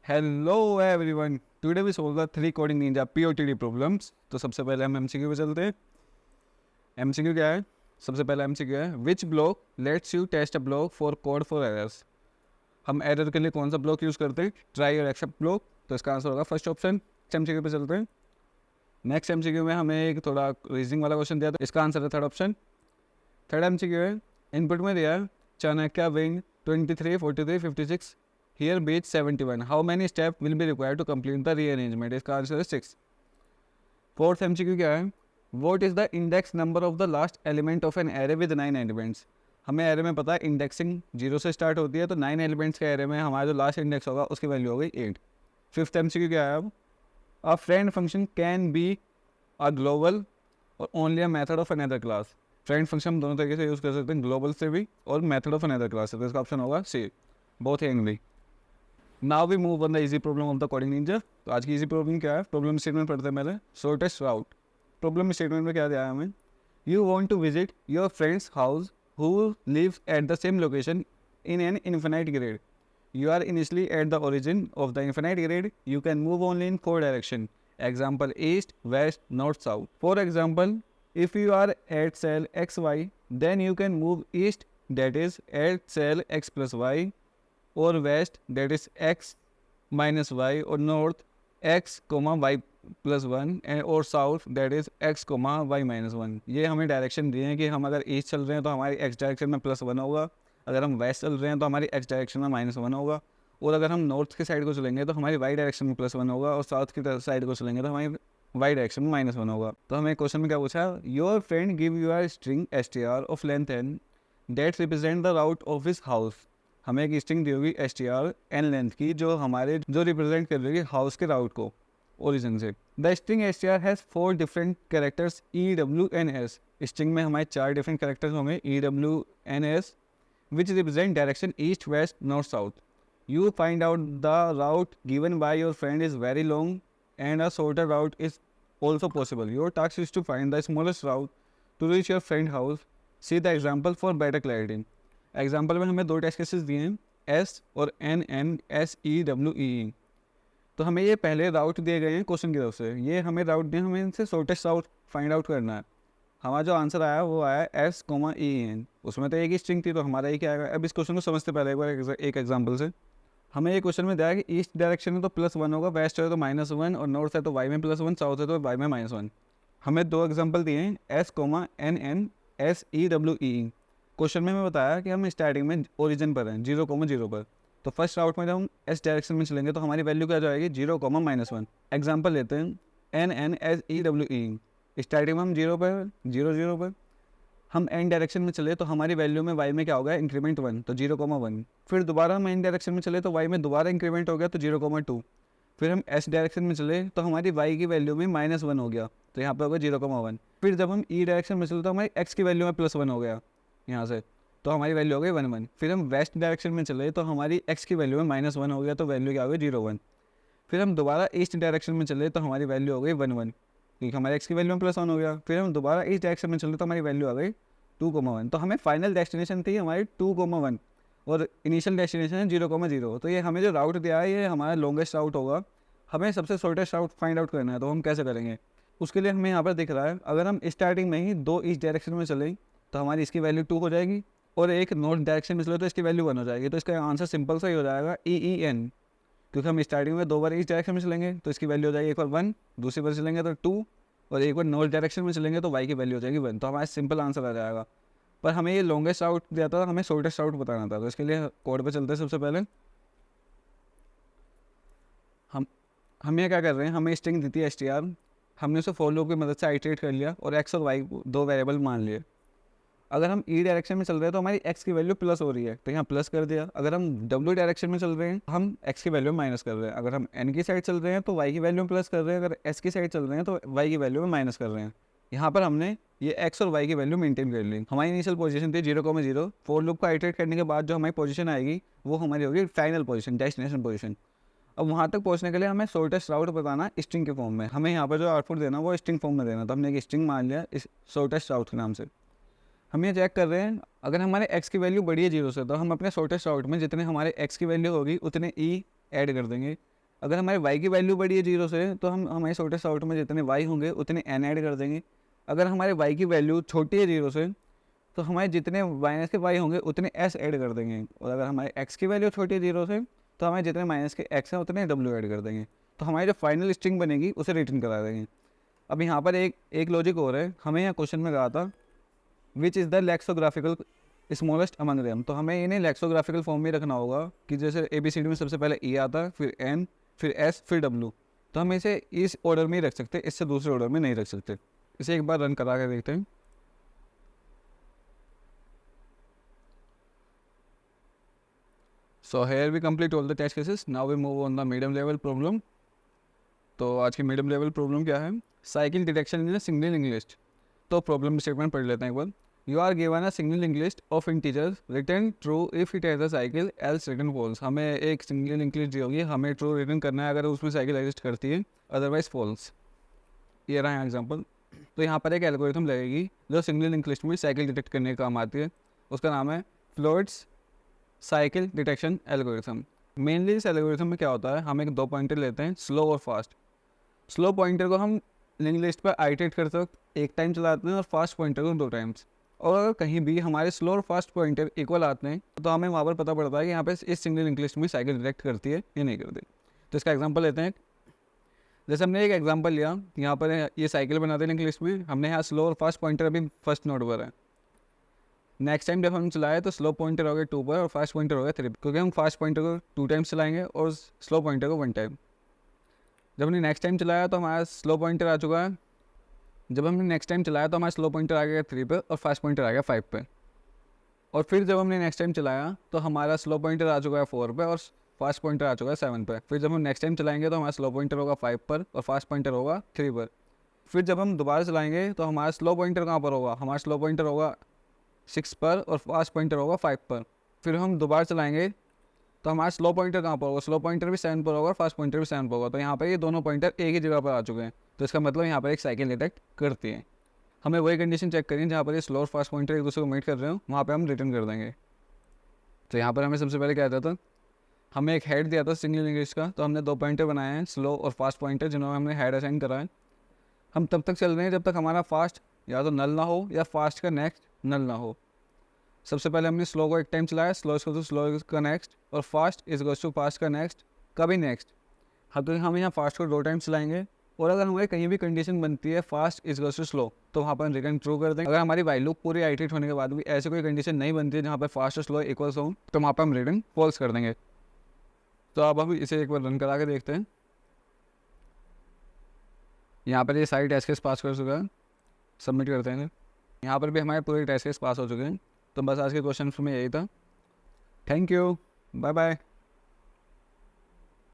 Hello everyone, today we solve the 3 coding ninja POTD problems. तो सबसे पहले हम एमसीक्यू पे चलते हैं। एमसीक्यू क्या है? सबसे पहला एमसीक्यू है which block lets you test a block for code for errors. हम एरर के लिए कौन सा ब्लॉक यूज़ करते हैं? ट्राई और एक्सेप्ट ब्लॉक। तो इसका आंसर होगा फर्स्ट ऑप्शन। एमसीक्यू पे चलते हैं। नेक्स्ट एमसीक्यू में हमें एक थोड़ा रीजनिंग वाला क्वेश्चन दिया था, इसका आंसर है थर्ड ऑप्शन। थर्ड एमसीक्यू है इनपुट में दिया Chanakya wing 23, 43, 56 here beach 71. How many steps will be required to complete the rearrangement? इसका आंसर है 6। फोर्थ एमसीक्यू क्या है? What is the index number of the last element of an array with 9 elements? हमें array में पता है indexing 0 से start होती है, तो 9 एलिमेंट्स के एरे में हमारा जो लास्ट इंडेक्स होगा उसकी वैल्यू हो गई 8। फिफ्थ एमसीक्यू क्या है अब? A friend function can be a global और only a method of another class. Friend function हम दोनों तरीके से यूज़ कर सकते हैं, ग्लोबल से भी और मेथड ऑफ अनदर क्लास से। तो इसका ऑप्शन होगा सी, बोथ एंगली। Now we move on the easy problem of the coding ninja. तो आज की इजी प्रॉब्लम क्या है? प्रॉब्लम स्टेटमेंट पढ़ते हैं पहले। शॉर्टेस्ट राउट। प्रॉब्लम स्टेटमेंट में क्या दिया है हमें? You want to visit your friends house who lives at the same location in an infinite grid. You are initially at the origin of the infinite grid. You can move only in 4 directions. Example east, west, north, south. For example, if you are at cell xy, then you can move east, that is at cell x plus y, or west, that is x minus y, or north x comma y plus 1, और south that is x comma y minus 1। ये हमें direction दिए हैं कि हम अगर east चल रहे हैं तो हमारी x डायरेक्शन में +1 होगा, अगर हम वेस्ट चल रहे हैं तो हमारी x डायरेक्शन में -1 होगा, और अगर हम नॉर्थ की साइड को चलेंगे तो हमारी y डायरेक्शन में +1 होगा, और साउथ की साइड को चलेंगे तो हमारी y डायरेक्शन में -1 होगा। तो हमें क्वेश्चन में क्या पूछा? Your friend give you are string str of length n that represent the route of his house. हमें एक स्ट्रिंग दी होगी str n लेंथ की जो रिप्रेजेंट कर रही है हाउस के राउट को ओरिजिन से। The string str has 4 different characters e w n s। String में हमारे 4 डिफरेंट कैरेक्टर्स होंगे e w n s which represent direction east, west, north, south. You find out the route given by your friend is very long and a shorter route is also possible. Your task is to find the smallest route to reach your friend's house. See the example for better clarity. Example में हमें 2 test cases दिए हैं, S और N S E W E E। तो हमें ये पहले राउट दिए गए हैं क्वेश्चन की तरफ से, ये हमें राउट दिए, हमें इनसे शॉर्टेस्ट राउट फाइंड आउट करना है। हमारा जो आंसर आया वो आया S, E N। उसमें तो एक ही स्ट्रिंग थी, तो हमारा ये क्या आएगा? अब इस क्वेश्चन को समझते पहले एक बार एक एग्जांपल से। हमें ये क्वेश्चन में दिया है कि ईस्ट डायरेक्शन है तो +1 होगा, वेस्ट है तो -1, और नॉर्थ है तो y में +1, साउथ है तो y में -1। हमें 2 एग्जांपल दिए हैं S, N S E W E E। Question में हमें बताया कि हम स्टार्टिंग में ओरिजिन पर हैं 0,0 पर। तो फर्स्ट राउट में जब हम S डायरेक्शन में चलेंगे तो हमारी वैल्यू क्या जाएगी? 0,-1। एग्जाम्पल लेते हैं N S E W E। Starting में हम 0 पर 0 पर, हम एन डायरेक्शन में चले तो हमारी वैल्यू में y में क्या होगा? इंक्रीमेंट 1, तो 0,1। फिर दोबारा हम एन डायरेक्शन में चले तो y में दोबारा इंक्रीमेंट हो गया तो 0,2। फिर हम s डायरेक्शन में चले तो हमारी y की वैल्यू में -1 हो गया, तो यहाँ पे होगा 0,1। फिर जब हम e डायरेक्शन में चले तो हमारी x की वैल्यू में +1 हो गया यहाँ से, तो हमारी वैल्यू हो गई 1,1। फिर हम वेस्ट डायरेक्शन में चले तो हमारी x की वैल्यू में -1 हो गया, तो वैल्यू क्या हो गई? 0,1। फिर हम दोबारा ईस्ट डायरेक्शन में चले तो हमारी वैल्यू हो गई 1,1, क्योंकि हमारे x की वैल्यू में +1 हो गया। फिर हम दोबारा इस डायरेक्शन में चले तो हमारी वैल्यू आ गई 2,1। तो हमें फाइनल डेस्टिनेशन थी हमारी 2,1 और इनिशियल डेस्टिनेशन है 0,0। तो ये हमें जो राउट दिया है ये हमारा लॉन्गेस्ट राउट होगा। हमें सबसे शॉर्टेस्ट राउट फाइंड आउट करना है, तो हम कैसे करेंगे? उसके लिए हमें यहाँ पर दिख रहा है, अगर हम स्टार्टिंग में ही 2 ईस्ट डायरेक्शन में चलें तो हमारी इसकी वैल्यू 2 हो जाएगी, और एक नॉर्थ डायरेक्शन में चले तो इसकी वैल्यू 1 हो जाएगी। तो इसका आंसर सिंपल सा ही हो जाएगा EEN, क्योंकि हम स्टार्टिंग में 2 बार ईस्ट डायरेक्शन में चलेंगे तो इसकी वैल्यू हो जाएगी एक बार 1, दूसरी बार चलेंगे तो 2, और एक बार नॉर्थ डायरेक्शन में चलेंगे तो y की वैल्यू हो जाएगी 1। तो हमारा सिंपल आंसर आ जाएगा। पर हमें ये लॉन्गेस्ट राउट दिया था, हमें शॉर्टेस्ट राउट बताना था, तो इसके लिए कोड पे चलते हैं। सबसे पहले हम ये क्या कर रहे हैं, हमें स्ट्रिंग दी थी str, हमने उसे फॉर लूप की मदद से आइटरेट कर लिया और x और y को 2 वेरिएबल मान लिए। अगर हम e डायरेक्शन में चल रहे हैं तो हमारी x की वैल्यू प्लस हो रही है, तो यहाँ प्लस कर दिया। अगर हम w डायरेक्शन में चल रहे हैं हम x की वैल्यू माइनस कर रहे हैं। अगर हम n की साइड चल रहे हैं तो y की वैल्यू में प्लस कर रहे हैं, अगर s की साइड चल रहे हैं तो y की वैल्यू में माइनस कर रहे हैं। यहाँ पर हमने ये x और y की वैल्यू मेंटेन कर ली। हमारी इनिशियल पोजीशन थी 0,0। फॉर लूप को आइटरेट करने के बाद जो हमारी पोजीशन आएगी वो हमारी होगी फाइनल पोजीशन, डेस्टिनेशन पोजीशन। अब वहाँ तक पहुँचने के लिए हमें शॉर्टेस्ट राउट बताना स्ट्रिंग के फॉर्म में। हमें यहाँ पर जो आउटपुट देना वो स्ट्रिंग फॉर्म में देना, तो हमने एक स्ट्रिंग मान लिया इस शॉर्टेस्ट राउट के नाम से। हम ये चेक कर रहे हैं, अगर हमारे x की वैल्यू बड़ी है 0 से तो हम अपने शॉर्टेस्ट राउट में जितने हमारे x की वैल्यू होगी उतने e ऐड कर देंगे। अगर हमारे y की वैल्यू बड़ी है 0 से तो हम हमारे छोटे से आउट में जितने y होंगे उतने n ऐड कर देंगे। अगर हमारे y की वैल्यू छोटी है 0 से तो हमारे जितने माइनस के y होंगे उतने s ऐड कर देंगे। और अगर हमारे x की वैल्यू छोटी है 0 से तो हमारे जितने माइनस के x हैं उतने w ऐड कर देंगे। तो हमारी जो फाइनल स्ट्रिंग बनेगी उसे रिटर्न करा देंगे। अब यहाँ पर एक लॉजिक और है। हमें यहाँ क्वेश्चन में कहा था which is the lexicographical smallest among them, तो हमें इन्हें लेक्सोग्राफिकल फॉर्म में रखना होगा कि जैसे ABCD में सबसे पहले E आता है, फिर N, फिर S, फिर W। तो हम इसे इस ऑर्डर में ही रख सकते हैं, इससे दूसरे ऑर्डर में नहीं रख सकते। इसे एक बार रन करा के देखते हैं। So here we complete all the test cases, now we move on the medium level problem. तो आज की मीडियम लेवल प्रॉब्लम क्या है? Cycle detection in single link list. तो प्रॉब्लम स्टेटमेंट पढ़ लेते हैं एक बार। You are given a single link list of integers, return true if it has a cycle, else return false. हमें एक सिंगल लिंक लिस्ट दी होगी, हमें ट्रू रिटर्न करना है अगर उसमें साइकिल एग्जिस्ट करती है, अदरवाइज फॉल्स। ये रहा एग्जाम्पल। तो यहाँ पर एक एल्गोरिथम लगेगी जो सिंगल लिंक लिस्ट में साइकिल डिटेक्ट करने का काम आती है। उसका नाम है floats cycle detection algorithm. Mainly इस एल्गोरिथम में क्या होता है, हम एक 2 पॉइंटर लेते हैं, स्लो और फास्ट। स्लो पॉइंटर को हम लिंक लिस्ट पर आइटरेट करते वक्त एक टाइम चलाते हैं और फास्ट पॉइंटर को 2 टाइम्स। और अगर कहीं भी हमारे स्लो और फास्ट पॉइंटर इक्वल आते हैं तो हमें वहाँ पर पता पड़ता है कि यहाँ पे इस सिंगल लिंक लिस्ट में साइकिल डिटेक्ट करती है या नहीं करती। तो इसका एग्जांपल लेते हैं। जैसे हमने एक एग्जांपल लिया, यहाँ पर ये साइकिल बनाते हैं लिंक लिस्ट में, हमने यहाँ स्लो और फास्ट पॉइंटर अभी फर्स्ट नोड पर है। नेक्स्ट टाइम जब हम चलाए तो स्लो पॉइंटर हो गया 2 पर और फास्ट पॉइंटर हो गया 3 पर, क्योंकि हम फास्ट पॉइंटर को 2 टाइम्स चलाएंगे और स्लो पॉइंटर को 1 टाइम। जब हमने नेक्स्ट टाइम चलाया तो हमारा स्लो पॉइंटर आ चुका है, जब हमने नेक्स्ट टाइम चलाया तो हमारा स्लो पॉइंटर आ गया 3 पे और फास्ट पॉइंटर आ गया 5 पे। और फिर जब हमने नेक्स्ट टाइम चलाया तो हमारा स्लो पॉइंटर आ चुका है 4 पे और फास्ट पॉइंटर आ चुका है 7 पे। फिर जब हम नेक्स्ट टाइम चलाएंगे तो हमारा स्लो पॉइंटर होगा 5 पर और फास्ट पॉइंटर होगा 3 पर। फिर जब हम दोबारा चलाएंगे तो हमारा स्लो पॉइंटर कहाँ पर होगा, हमारा स्लो पॉइंटर होगा 6 पर और फास्ट पॉइंटर होगा 5 पर। फिर हम दोबारा चलाएंगे तो हमारा स्लो पॉइंटर कहाँ पर होगा, स्लो पॉइंटर भी 7 पर होगा और फास्ट पॉइंटर भी 7 पर होगा। तो यहाँ पर ये दोनों पॉइंटर एक ही जगह पर आ चुके हैं, तो इसका मतलब यहाँ पर एक साइकिल डिटेक्ट करती है। हमें वही कंडीशन चेक करनी है जहाँ पर ये स्लो और फास्ट पॉइंटर एक दूसरे को मीट कर रहे हो, वहाँ पे हम रिटर्न कर देंगे। तो यहाँ पर हमें सबसे पहले क्या दिया था, हमें एक हेड दिया था सिंगल लिंक लिस्ट का, तो हमने 2 पॉइंटर बनाए हैं, स्लो और फास्ट पॉइंटर, जिन्होंने हमने हेड असाइन करा है। हम तब तक चल रहे हैं जब तक हमारा फास्ट या तो नल ना हो या फास्ट का नेक्स्ट नल ना हो। सबसे पहले हमने स्लो को एक टाइम चलाया, स्लो इसको तो स्लो का नेक्स्ट, और fast is goes to fast का नेक्स्ट, कभी नेक्स्ट। हाँ, तो हम यहाँ फास्ट को 2 टाइम चलाएंगे और अगर हमारी कहीं भी कंडीशन बनती है fast is goes to slow तो वहाँ पर रिटर्न ट्रू कर देंगे। अगर हमारी वैल्यू पूरी आइटरेट होने के बाद भी ऐसी कोई कंडीशन नहीं बनती है जहाँ पर फास्ट और स्लो इक्वल्स हो तो वहाँ पर हम रिटर्न फॉल्स कर देंगे। तो अब हम इसे एक बार रन करा के देखते हैं। यहाँ पर ये सारी टेस्ट केस पास कर चुका है, सबमिट करते हैं। यहाँ पर भी हमारे पूरे टेस्ट केस पास हो चुके हैं। तो बस आज के क्वेश्चन में यही था। Thank you, bye bye.